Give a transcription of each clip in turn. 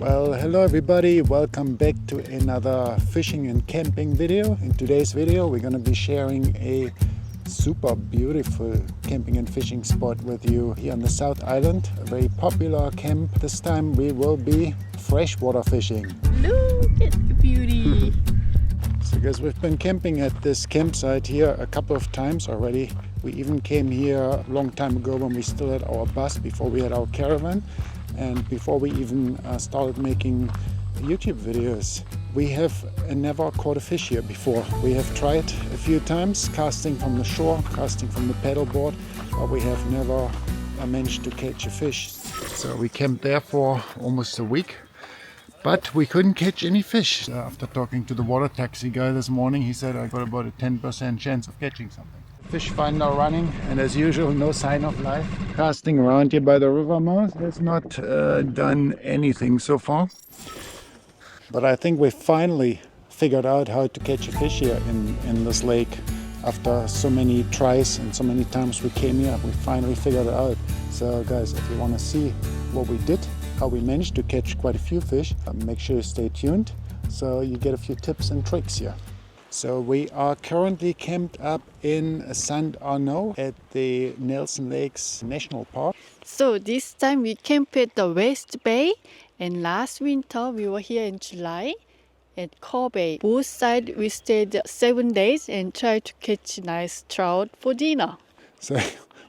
Well, hello everybody, welcome back to another fishing and camping video. In today's video we're going to be sharing a super beautiful camping and fishing spot with you here on the South Island, a very popular camp. This time we will be freshwater fishing. Look at the beauty. So guys, we've been camping at this campsite here a couple of times already. We even came here a long time ago when we still had our bus, before we had our caravan, and before we even started making YouTube videos. We have never caught a fish here before. We have tried a few times casting from the shore, casting from the paddleboard, but we have never managed to catch a fish. So we camped there for almost a week, but we couldn't catch any fish. After talking to the water taxi guy this morning, he said I got about a 10% chance of catching something. Fish finder running, and as usual, no sign of life. Casting around here by the river mouth has not done anything so far. But I think we finally figured out how to catch a fish here in this lake. After so many tries and so many times we came here, we finally figured it out. So guys, if you want to see what we did, how we managed to catch quite a few fish, make sure you stay tuned so you get a few tips and tricks here. So we are currently camped up in St Arnaud at the Nelson Lakes National Park. So this time we camped at the West Bay, and last winter we were here in July at Core Bay. Both sides we stayed 7 days and tried to catch nice trout for dinner. So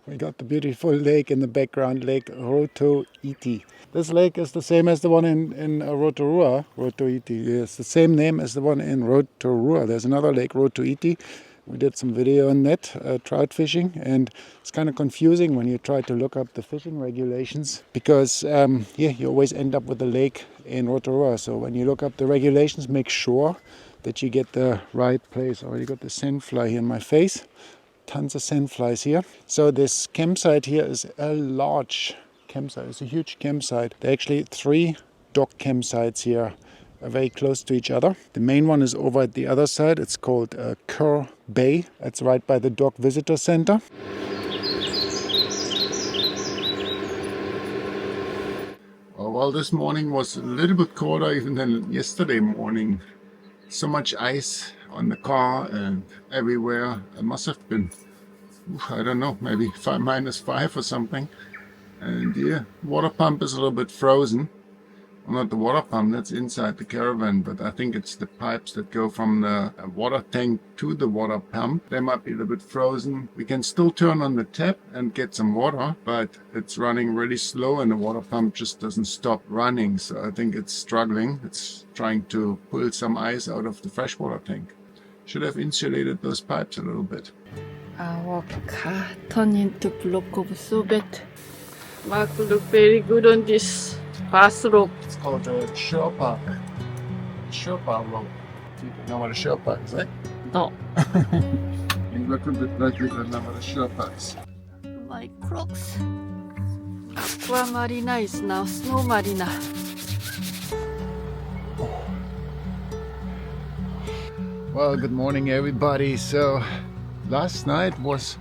we got the beautiful lake in the background, Lake Rotoiti. This lake is the same as the one in Rotorua. Rotoiti is the same name as the one in Rotorua. There's another Lake Rotoiti. We did some video on that, trout fishing, and it's kind of confusing when you try to look up the fishing regulations because you always end up with the lake in Rotorua. So when you look up the regulations, make sure that you get the right place. I already got the sandfly here in my face. Tons of sandflies here. So this campsite here is a large campsite. It's a huge campsite. There are actually 3 dock campsites here, very close to each other. The main one is over at the other side. It's called Core Bay. It's right by the Dock Visitor Center. Well, this morning was a little bit colder even than yesterday morning. So much ice on the car and everywhere. It must have been, I don't know, maybe -5 or something. And yeah, water pump is a little bit frozen. Well, not the water pump, that's inside the caravan, but I think it's the pipes that go from the water tank to the water pump. They might be a little bit frozen. We can still turn on the tap and get some water, but it's running really slow and the water pump just doesn't stop running. So I think it's struggling. It's trying to pull some ice out of the freshwater tank. Should have insulated those pipes a little bit. Our car turned into block of sorbet. Mark look very good on this fast rope. It's called a Sherpa. Sherpa rope. Do you know what a Sherpa is, eh? No. You look a bit like you don't know what a Sherpa is. My Crocs. Aqua Marina is now Snow Marina. Well, good morning everybody. So last night was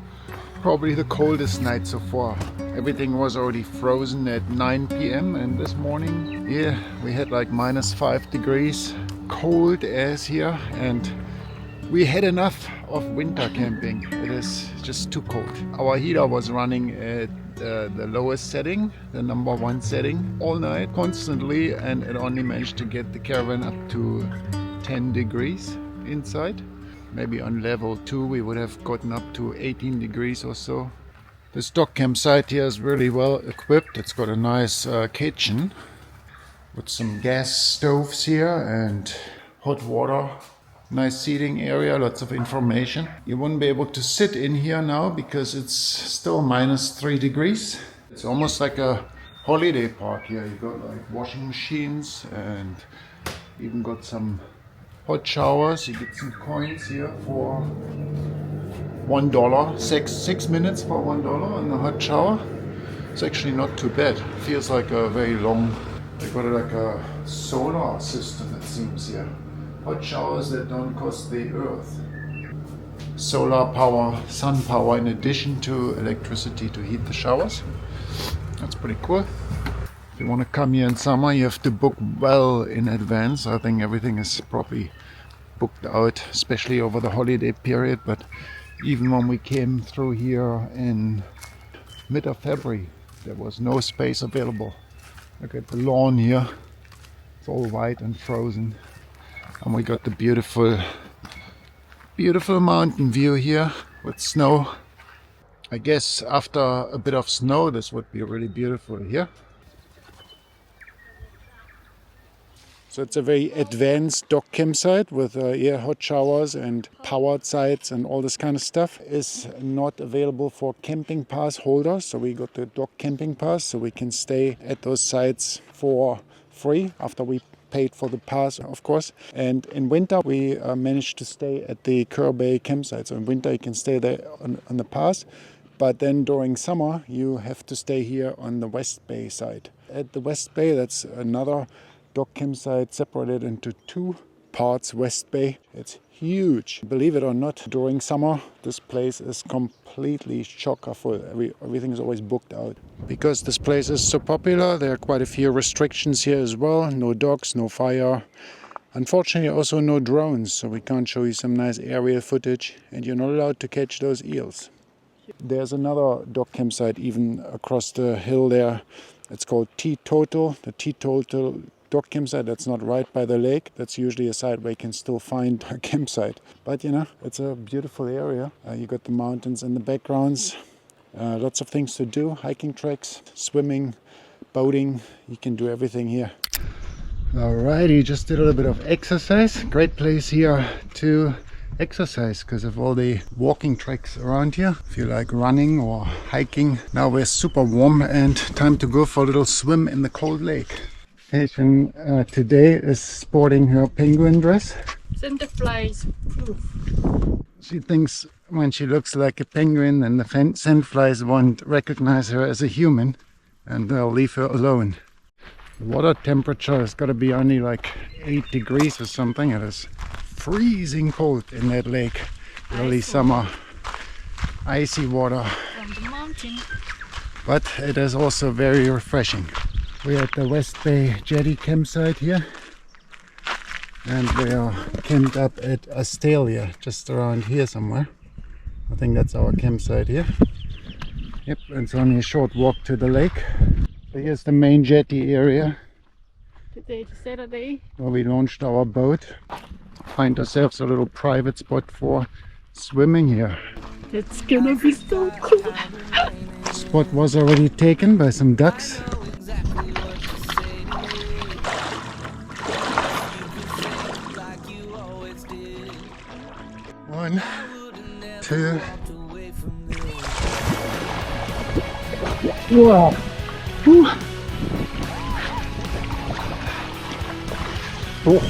probably the coldest night so far. Everything was already frozen at 9 p.m. and this morning, yeah, we had like -5 degrees, cold as here, and we had enough of winter camping. It is just too cold. Our heater was running at the lowest setting, the number 1 setting, all night, constantly, and it only managed to get the caravan up to 10 degrees inside. Maybe on level 2 we would have gotten up to 18 degrees or so. This dock campsite here is really well equipped. It's got a nice kitchen with some gas stoves here and hot water. Nice seating area, lots of information. You wouldn't be able to sit in here now because it's still -3 degrees. It's almost like a holiday park here. You got like washing machines and even got some hot showers. You get some coins here for $1, 6 minutes for $1 in the hot shower. It's actually not too bad. It feels like a very long, they got like a solar system it seems here. Hot showers that don't cost the earth. Solar power, sun power in addition to electricity to heat the showers. That's pretty cool. If you want to come here in summer, you have to book well in advance. I think everything is probably booked out, especially over the holiday period. But even when we came through here in mid of February, there was no space available. Look at the lawn here. It's all white and frozen. And we got the beautiful mountain view here with snow. I guess after a bit of snow, this would be really beautiful here. So it's a very advanced dock campsite with hot showers and powered sites and all this kind of stuff. Is not available for camping pass holders. So we got the dock camping pass, so we can stay at those sites for free after we paid for the pass, of course. And in winter, we managed to stay at the Kerr Bay campsite. So in winter, you can stay there on the pass. But then during summer, you have to stay here on the West Bay side. At the West Bay, that's another dock campsite separated into two parts. West Bay, it's huge. Believe it or not, during summer this place is completely chocker full. Everything is always booked out. Because this place is so popular, there are quite a few restrictions here as well. No dogs, no fire. Unfortunately also no drones, so we can't show you some nice aerial footage, and you're not allowed to catch those eels. There's another dock campsite even across the hill there. It's called Teetotal. The Teetotal dock campsite, that's not right by the lake. That's usually a site where you can still find a campsite. But you know, it's a beautiful area. You got the mountains in the backgrounds. Lots of things to do. Hiking tracks, swimming, boating. You can do everything here. Alrighty, just did a little bit of exercise. Great place here to exercise because of all the walking tracks around here. If you like running or hiking. Now we're super warm and time to go for a little swim in the cold lake. Asian today is sporting her penguin dress. Sandflies proof. She thinks when she looks like a penguin and the sandflies won't recognize her as a human and they'll leave her alone. The water temperature has got to be only like 8 degrees or something. It is freezing cold in that lake. Early summer, icy water. From the mountain. But it is also very refreshing. We're at the West Bay Jetty campsite here. And we are camped up at Astalia, just around here somewhere. I think that's our campsite here. Yep, it's only a short walk to the lake. So here's the main jetty area. Today is Saturday. Where we launched our boat. Find ourselves a little private spot for swimming here. It's gonna be so cool. The spot was already taken by some ducks. One, two. Wow. Whew. Oh,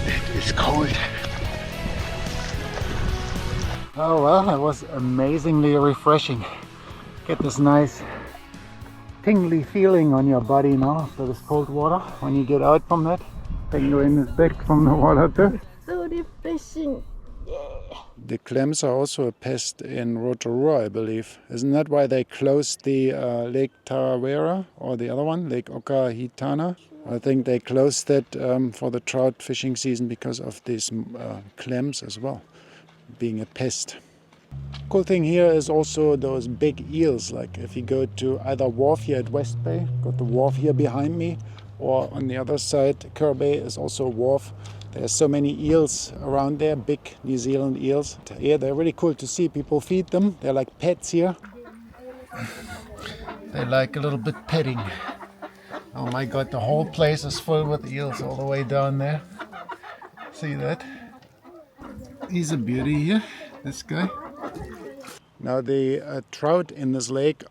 it is cold. Oh well, it was amazingly refreshing. Get this nice tingly feeling on your body now after this cold water. When you get out from that, penguin is back from the water too. So refreshing. The clams are also a pest in Rotorua, I believe. Isn't that why they closed the Lake Tarawera or the other one, Lake Okahitana? I think they closed that for the trout fishing season because of these clams as well, being a pest. Cool thing here is also those big eels. Like if you go to either wharf here at West Bay, got the wharf here behind me, or on the other side, Kerr Bay is also a wharf. There's so many eels around there, big New Zealand eels. Yeah, they're really cool to see. People feed them. They're like pets here. They like a little bit petting. Oh my God, the whole place is full with eels all the way down there. See that? He's a beauty here, this guy. Now the trout in this lake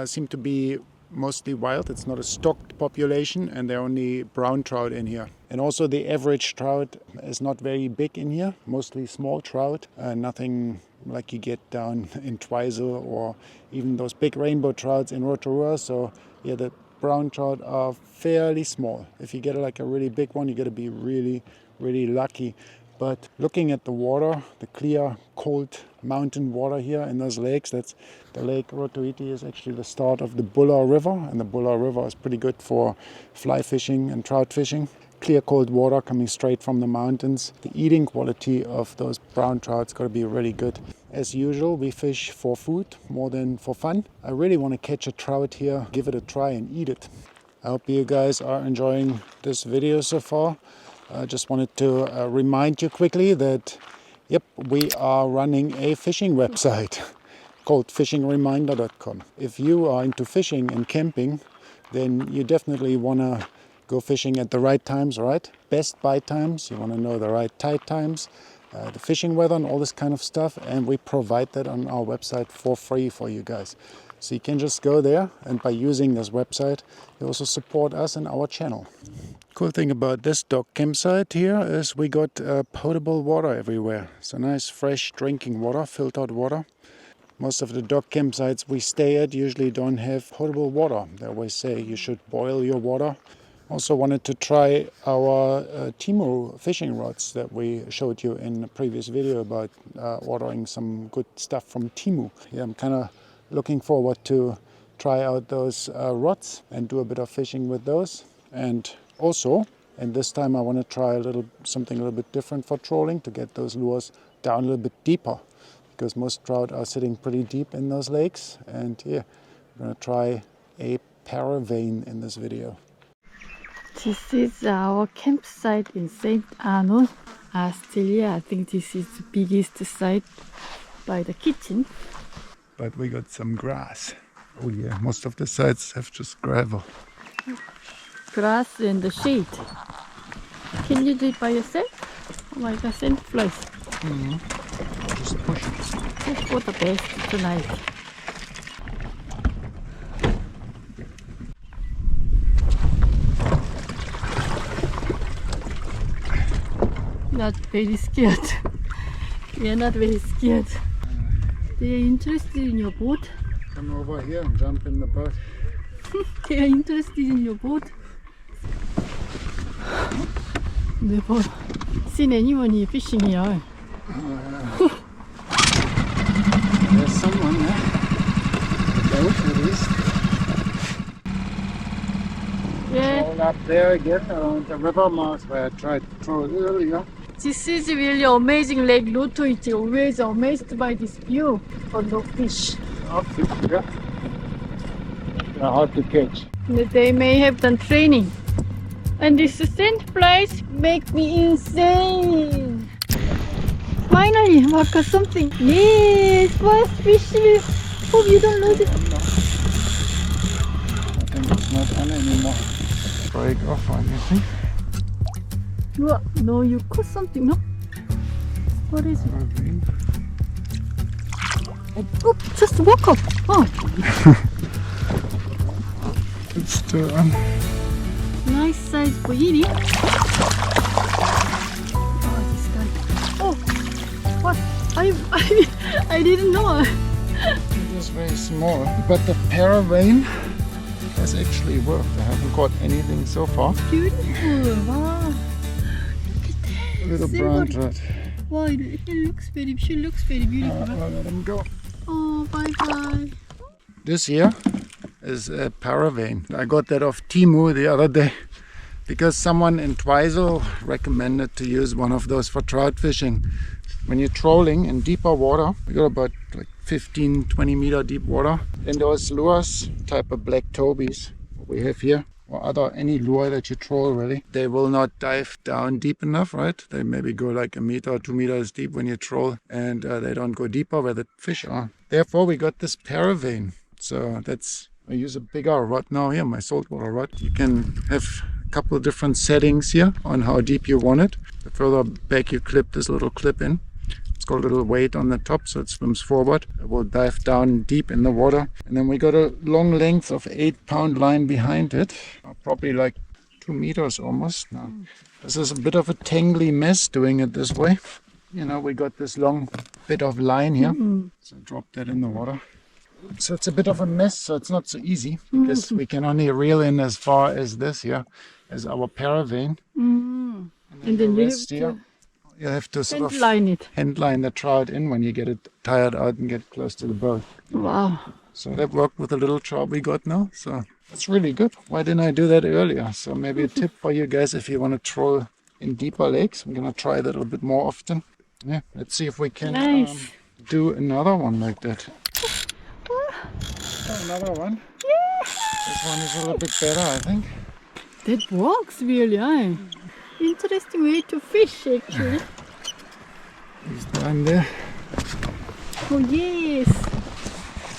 seem to be mostly wild. It's not a stocked population, and there are only brown trout in here. And also the average trout is not very big in here, mostly small trout, nothing like you get down in Twizel or even those big rainbow trouts in Rotorua. So yeah, the brown trout are fairly small. If you get like a really big one, you got to be really, really lucky. But looking at the water, the clear, cold mountain water here in those lakes, that's the Lake Rotoiti is actually the start of the Buller River, and the Buller River is pretty good for fly fishing and trout fishing. Clear, cold water coming straight from the mountains. The eating quality of those brown trout's got to be really good. As usual, we fish for food more than for fun. I really want to catch a trout here, give it a try and eat it. I hope you guys are enjoying this video so far. I just wanted to remind you quickly that, yep, we are running a fishing website called fishingreminder.com. If you are into fishing and camping, then you definitely want to go fishing at the right times, right? Best bite times, you want to know the right tide times, the fishing weather and all this kind of stuff. And we provide that on our website for free for you guys. So you can just go there, and by using this website, you also support us and our channel. Cool thing about this dock campsite here is we got potable water everywhere. So nice fresh drinking water, filtered water. Most of the dock campsites we stay at usually don't have potable water. They always say you should boil your water. Also wanted to try our Temu fishing rods that we showed you in a previous video about ordering some good stuff from Temu. Yeah, I'm kind of looking forward to try out those rods and do a bit of fishing with those. And also, and this time I want to try something a little bit different for trolling, to get those lures down a little bit deeper, because most trout are sitting pretty deep in those lakes. And yeah, I'm going to try a Paravane in this video. This is our campsite in St Arnaud, Australia. I think this is the biggest site by the kitchen. But we got some grass. Oh yeah, most of the sites have just gravel. Grass and the shade. Can you do it by yourself? Oh my god, sandflies. Just push it. Hope for the best tonight. Not very scared. We are not very scared. They are interested in your boat. Come over here and jump in the boat. They are interested in your boat. Never seen anyone fishing here. There's someone there. A boat at least. Yeah. All up there again around the river mouth where I tried to throw it earlier. This is really amazing Lake Rotoiti. Always amazed by this view of the fish. Outfit, yeah. They're hard to catch. They may have done training. And this sandflies make me insane. Finally, I got something. Yes, first fish. Hope you don't lose it. I think it's not on anymore. Break off on you think? No, you caught something, no? What is it? Oh, just walk up. Oh. It's still on. Nice size for eating. Oh, this guy. Oh, what? I didn't know. It was very small, but the Paravane has actually worked. I haven't caught anything so far. Beautiful. Wow. A little brown trout. Wow, she looks very beautiful. I'll let him go. Oh, bye. This here is a Paravane. I got that off Temu the other day because someone in Twizel recommended to use one of those for trout fishing. When you're trolling in deeper water, we got about like 15-20 meter deep water, and those lures, type of black tobies, what we have here, or any lure that you troll really, they will not dive down deep enough, right? They maybe go like 1 meter or 2 meters deep when you troll, and they don't go deeper where the fish are. Therefore we got this Paravane. So I use a bigger rod now here, my saltwater rod. You can have a couple of different settings here on how deep you want it. The further back you clip this little clip in, it's got a little weight on the top, so it swims forward. It will dive down deep in the water. And then we got a long length of 8-pound line behind it, probably like 2 meters almost. Now, this is a bit of a tangly mess doing it this way. You know, we got this long bit of line here. So drop that in the water. So it's a bit of a mess, so it's not so easy because we can only reel in as far as this here, as our Paravane. And then the rest here You have to sort And of line it. hand line the trout in when you get it tired out and get close to the boat. Wow. So that worked with the little trout we got now. So that's really good. Why didn't I do that earlier? So maybe a tip for you guys if you want to troll in deeper lakes. I'm going to try that a little bit more often. Yeah, let's see if we can Nice. do another one like that. Another one. This one is a little bit better, I think. That works really. Interesting way to fish actually. He's down there. Oh yes.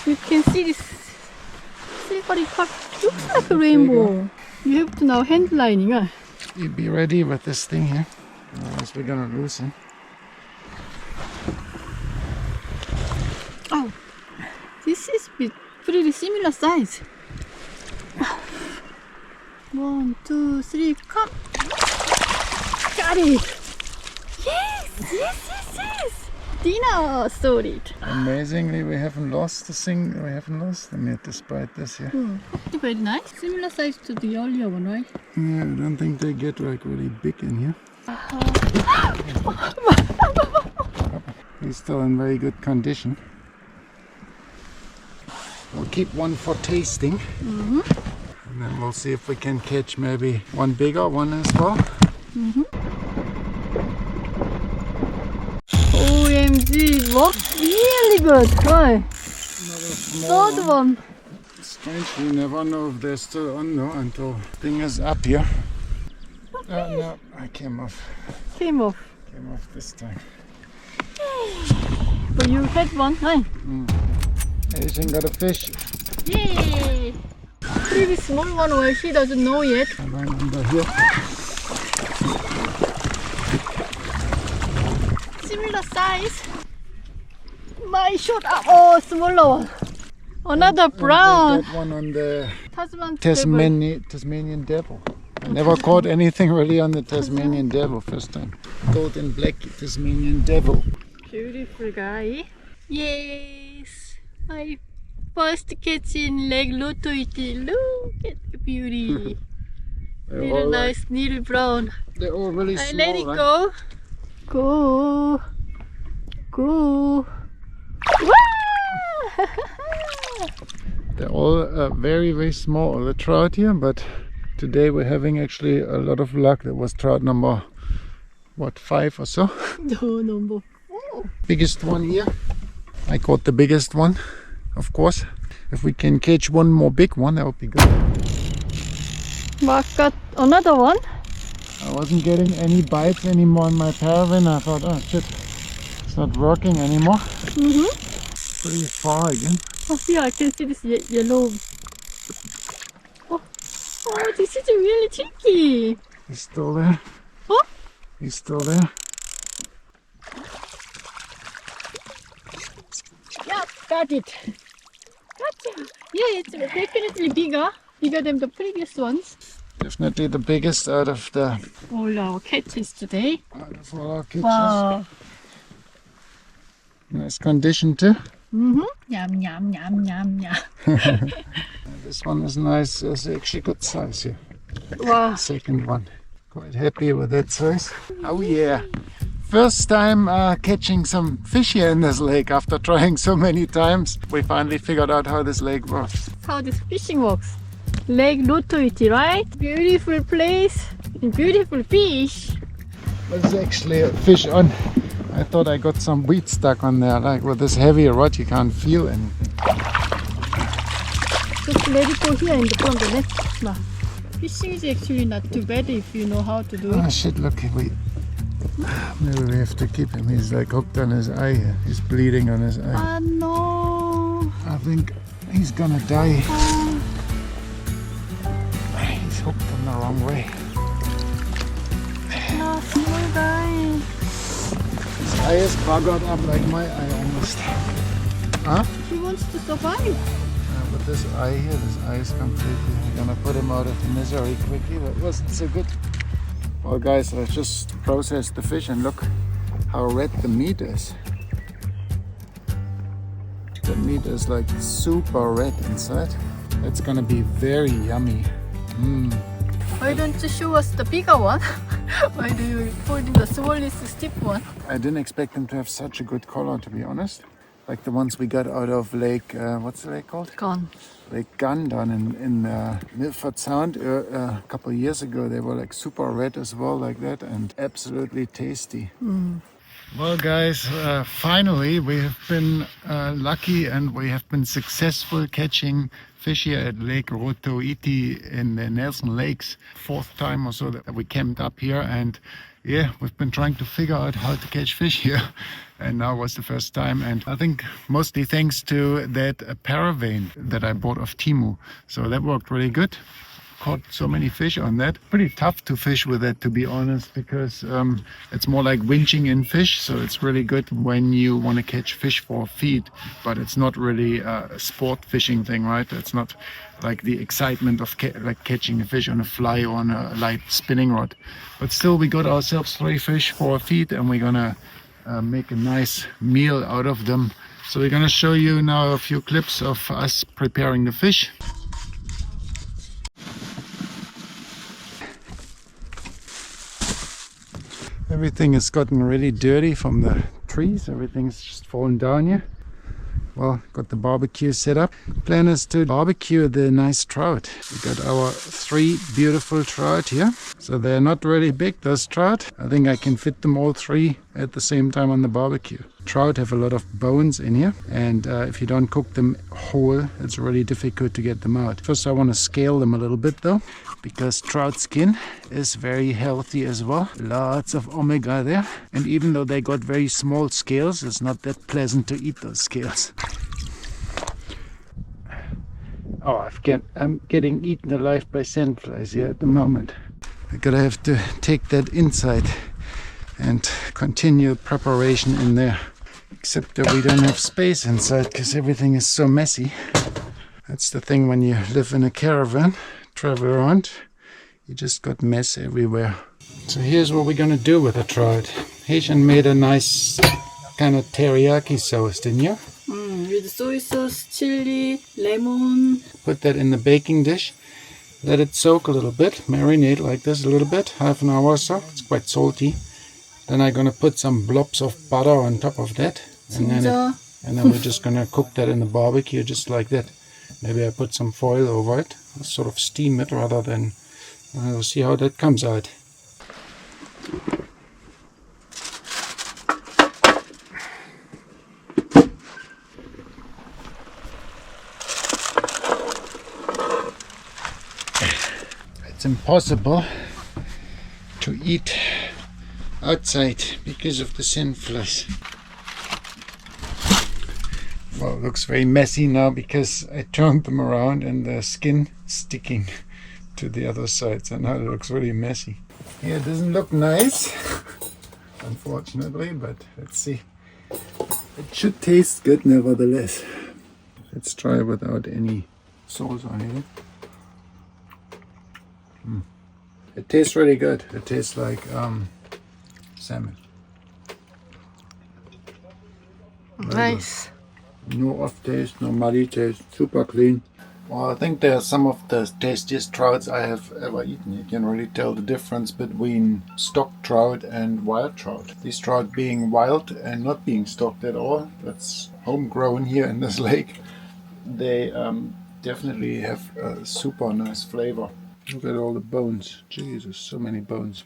You can see this silvery cup. Looks like a rainbow. You have to now hand lining. You be ready with this thing here. Otherwise we're gonna lose him. Oh, this is pretty similar size. 1, 2, 3, come! Got it! Yes! Dinner solid. Amazingly, we haven't lost the thing. We haven't lost them yet, despite this here. Very nice. Similar size to the earlier one, right? Yeah, I don't think they get like really big in here. He's still in very good condition. We'll keep one for tasting. And then we'll see if we can catch maybe one bigger one as well. OMG, it works really good. Right. Third one. Strange, you never know if they're still on though until thing is up here. No, I came off. Came off. Came off this time. But you had one, right? Asian got a fish. Yay! Pretty small one where he doesn't know yet. And right under here. Similar size. My shot. Oh, smaller one. Another brown. That one on the Tasman. Tasmanian devil. I never caught anything really on the Tasmanian devil first time. Gold and black Tasmanian devil. Beautiful guy. Yes. My first catch in Lake Rotoiti. Look at the beauty. Little nice needle brown. They're all really I small. let it right? go. Go. They're all very, very small, the trout here, but today we're having actually a lot of luck. That was trout number, 5 or so? No, number 4. Biggest one here. I caught the biggest one, of course. If we can catch one more big one, that would be good. Mark got another one. I wasn't getting any bites anymore on my Paravane. I thought, oh shit, it's not working anymore. Pretty far again. Oh, here I can see this yellow. Oh, this is really tricky. He's still there. Oh, He's still there. yeah, got it. Gotcha. Yeah, it's definitely bigger than the previous ones. Definitely the biggest out of All our catches today. all our catches. Wow. Nice condition too. Yum, yum, yum, yum, yum. This one is nice. It's actually good size here. Wow. Second one. Quite happy with that size. Oh yeah. First time catching some fish here in this lake after trying so many times. We finally figured out how this lake works. How this fishing works. Lake Rotoiti, right? Beautiful place, beautiful fish. There's actually a fish on. I thought I got some weed stuck on there. Like with this heavy rod you can't feel anything. Just let it go here in the front of the net. No. Fishing is actually not too bad if you know how to do Oh it. shit, look, maybe we have to keep him. He's like hooked on his eye here. He's bleeding on his eye. Ah no. I think he's gonna die. He's hooked in the wrong way. No, small guy. His eye is buggered up like my eye almost. Huh? He wants to survive. With this eye here, this eye is completely gonna put him out of misery quickly. That wasn't so good. Well guys, I just processed the fish and look how red the meat is. The meat is like super red inside. It's gonna be very yummy. Why don't you show us the bigger one? Why do you put the smallest stiff one? I didn't expect them to have such a good color, to be honest. Like the ones we got out of Lake, what's the lake called? Gone. Lake Gun down in Milford Sound a couple of years ago. They were like super red as well, like that, and absolutely tasty. Well, guys, finally we have been lucky and we have been successful catching fish here at Lake Rotoiti in the Nelson Lakes. 4th time or so that we camped up here, and yeah, we've been trying to figure out how to catch fish here, and now was the first time, and I think mostly thanks to that Paravane that I bought off Temu. So that worked really good. Caught so many fish on that. Pretty tough to fish with that, to be honest, because it's more like winching in fish, so it's really good when you want to catch fish for feed, but it's not really a sport fishing thing, right? It's not like the excitement of like catching a fish on a fly or on a light spinning rod. But still, we got ourselves 3 fish for a feed, and we're gonna make a nice meal out of them. So we're gonna show you now a few clips of us preparing the fish. Everything has gotten really dirty from the trees. Everything's just fallen down here. Well, got the barbecue set up. Plan is to barbecue the nice trout. We got our 3 beautiful trout here. So they're not really big, those trout. I think I can fit them all 3 at the same time on the barbecue. Trout have a lot of bones in here, and if you don't cook them whole, it's really difficult to get them out. First I want to scale them a little bit though, because trout skin is very healthy as well. Lots of omega there, and even though they got very small scales, it's not that pleasant to eat those scales. Oh, I'm getting eaten alive by sandflies here at the moment. I'm gonna have to take that inside and continue preparation in there. Except that we don't have space inside because everything is so messy. That's the thing when you live in a caravan, travel around, you just got mess everywhere. So here's what we're gonna do with the trout. Haitian made a nice kind of teriyaki sauce, didn't you? With soy sauce, chili, lemon. Put that in the baking dish. Let it soak a little bit, marinate like this a little bit, half an hour or so. It's quite salty. Then I'm gonna put some blobs of butter on top of that, and then we're just gonna cook that in the barbecue just like that. Maybe I put some foil over it, sort of steam it rather than. We'll see how that comes out. It's impossible to eat outside because of the sandflies. Well, it looks very messy now because I turned them around and the skin sticking to the other side, so now it looks really messy. Yeah, it doesn't look nice, unfortunately, but let's see. It should taste good nevertheless. Let's try without any sauce on it. It tastes really good. It tastes like salmon. Nice. No off taste, no muddy taste, super clean. Well, I think they're some of the tastiest trouts I have ever eaten. You can really tell the difference between stock trout and wild trout. These trout being wild and not being stocked at all, that's homegrown here in this lake. They definitely have a super nice flavor. Look at all the bones. Jesus, so many bones.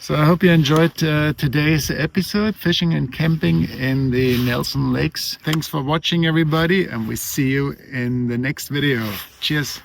So I hope you enjoyed today's episode, fishing and camping in the Nelson Lakes. Thanks for watching, everybody, and we see you in the next video. Cheers.